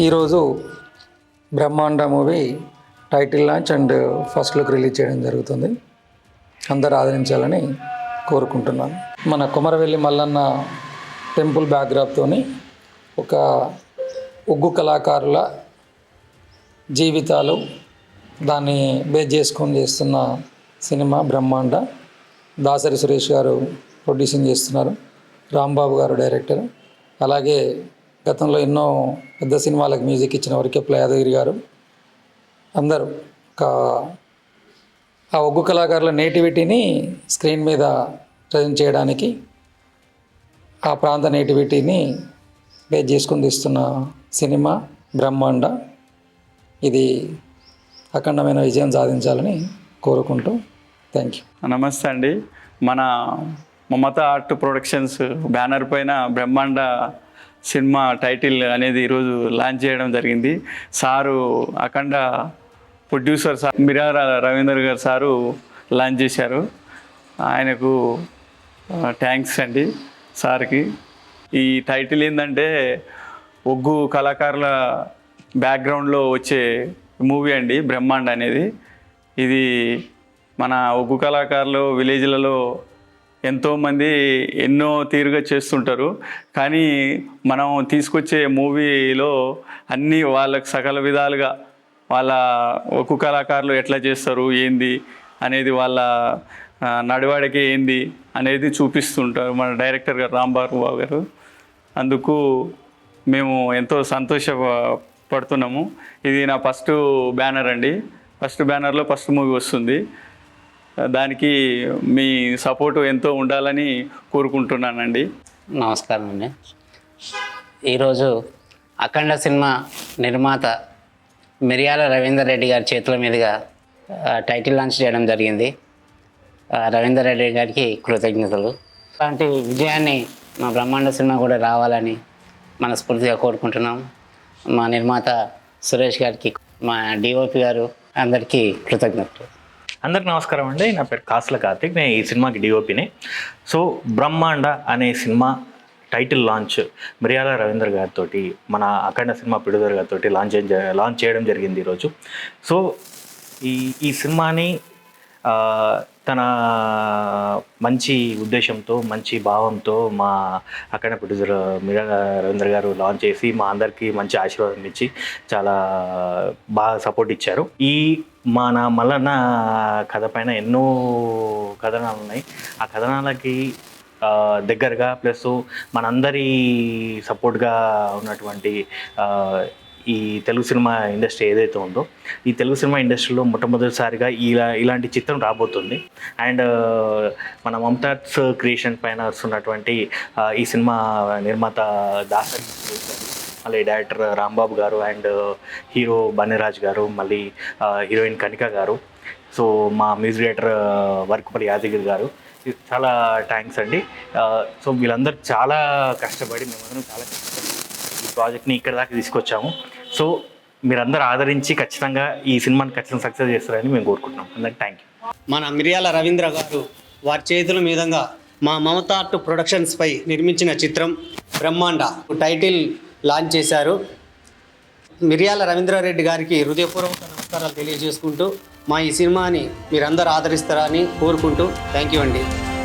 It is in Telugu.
ఈరోజు బ్రహ్మాండ movie title launch and first look release చేయడం జరుగుతుంది. అందరూ ఆదరించాలని కోరుకుంటున్నాను. మన కొమరవెల్లి మల్లన్న టెంపుల్ బ్యాక్డ్రాప్తో ఒక ఉగ్గు కళాకారుల జీవితాలు దాన్ని బేస్ చేసుకొని చేస్తున్న సినిమా బ్రహ్మాండ. దాసరి సురేష్ గారు ప్రొడ్యూసింగ్ చేస్తున్నారు, రాంబాబు గారు డైరెక్టర్. అలాగే గతంలో ఎన్నో పెద్ద సినిమాలకు మ్యూజిక్ ఇచ్చిన వరకెప్ల యాదగిరి గారు. అందరూ ఆ ఒగ్గు కళాకారుల నేటివిటీని స్క్రీన్ మీద ప్రజెంట్ చేయడానికి, ఆ ప్రాంత నేటివిటీని బేస్ చేసుకుని తీస్తున్న సినిమా బ్రహ్మాండ. ఇది అఖండమైన విజయం సాధించాలని కోరుకుంటూ థ్యాంక్ యూ. నమస్తే అండి. మన మమత ఆర్ట్ ప్రొడక్షన్స్ బ్యానర్ పైన బ్రహ్మాండ సినిమా టైటిల్ అనేది ఈరోజు లాంచ్ చేయడం జరిగింది. సారు అఖండ ప్రొడ్యూసర్ సార్ మిర్యాల రవీందర్ గారు సారు లాంచ్ చేశారు. ఆయనకు థ్యాంక్స్ అండి సార్కి. ఈ టైటిల్ ఏంటంటే ఒగ్గు కళాకారుల బ్యాక్గ్రౌండ్లో వచ్చే మూవీ అండి బ్రహ్మాండ అనేది. ఇది మన ఒగ్గు కళాకారులు విలేజ్లలో ఎంతోమంది ఎన్నో తీరుగా చేస్తుంటారు, కానీ మనం తీసుకొచ్చే మూవీలో అన్నీ వాళ్ళకి సకల విధాలుగా వాళ్ళ ఒగ్గు కళాకారులు ఎట్లా చేస్తారు ఏంది అనేది, వాళ్ళ నడవడికి ఏంది అనేది చూపిస్తుంటారు మన డైరెక్టర్ గారు రాంబాబు గారు. అందుకు మేము ఎంతో సంతోషపడుతున్నాము. ఇది నా ఫస్ట్ బ్యానర్ అండి. ఫస్ట్ బ్యానర్లో ఫస్ట్ మూవీ వస్తుంది. దానికి మీ సపోర్టు ఎంతో ఉండాలని కోరుకుంటున్నానండి. నమస్కారం అండి. ఈరోజు అఖండ సినిమా నిర్మాత మిర్యాల రవీందర్ రెడ్డి గారి చేతుల మీదుగా టైటిల్ లాంచ్ చేయడం జరిగింది. రవీందర్ రెడ్డి గారికి కృతజ్ఞతలు. అలాంటి విజయాన్ని మా బ్రహ్మాండ సినిమా కూడా రావాలని మనస్ఫూర్తిగా కోరుకుంటున్నాం. మా నిర్మాత సురేష్ గారికి, మా డిఓపి గారు అందరికీ కృతజ్ఞతలు. అందరికి నమస్కారం అండి. నా పేరు కాసుల కార్తిక్, నేను ఈ సినిమాకి డిఓపిని. సో బ్రహ్మాండ అనే సినిమా టైటిల్ లాంచ్ మిర్యాల రవీందర్ గారితో, మన అఖండ సినిమా ప్రొడ్యూసర్ గారితో లాంచ్ చేయడం జరిగింది ఈరోజు. సో ఈ సినిమాని తన మంచి ఉద్దేశంతో, మంచి భావంతో మా అఖండ ప్రొడ్యూసర్ మిర్యాల రవీందర్ గారు లాంచ్ చేసి మా అందరికీ మంచి ఆశీర్వాదం ఇచ్చి చాలా బాగా సపోర్ట్ ఇచ్చారు. ఈ మన మల్లన్న కథ పైన ఎన్నో కథనాలు ఉన్నాయి. ఆ కథనాలకి దగ్గరగా ప్లస్ మనందరి సపోర్ట్గా ఉన్నటువంటి ఈ తెలుగు సినిమా ఇండస్ట్రీ ఏదైతే ఉందో, ఈ తెలుగు సినిమా ఇండస్ట్రీలో మొట్టమొదటిసారిగా ఇలాంటి చిత్రం రాబోతుంది. అండ్ మన మమతాస్ క్రియేషన్ పైన వస్తున్నటువంటి ఈ సినిమా నిర్మాత దాసరి, మళ్ళీ డైరెక్టర్ రాంబాబు గారు అండ్ హీరో బన్నీరాజ్ గారు, మళ్ళీ హీరోయిన్ కనిక గారు, సో మా మ్యూజిక్ డైరెక్టర్ వర్కుపల్లి యాదగిరి గారు, చాలా థ్యాంక్స్ అండి. సో వీళ్ళందరూ చాలా కష్టపడి, మేమందరం చాలా కష్టపడి ఈ ప్రాజెక్ట్ని ఇక్కడ దాకా తీసుకొచ్చాము. సో మీరందరూ ఆదరించి ఖచ్చితంగా ఈ సినిమాని ఖచ్చితంగా సక్సెస్ చేస్తారని మేము కోరుకుంటున్నాం. అందరికి థ్యాంక్ యూ. మన మిర్యాల రవీంద్ర గారు వారి చేతుల మీదుగా మా మమత ఆర్ట్ ప్రొడక్షన్స్పై నిర్మించిన చిత్రం బ్రహ్మాండ టైటిల్ లాంచ్ చేశారు. మిర్యాల రవీంద్రారెడ్డి గారికి హృదయపూర్వక నమస్కారాలు తెలియజేసుకుంటూ మా ఈ సినిమాని మీరందరూ ఆదరిస్తారని కోరుకుంటూ థ్యాంక్ యూ అండి.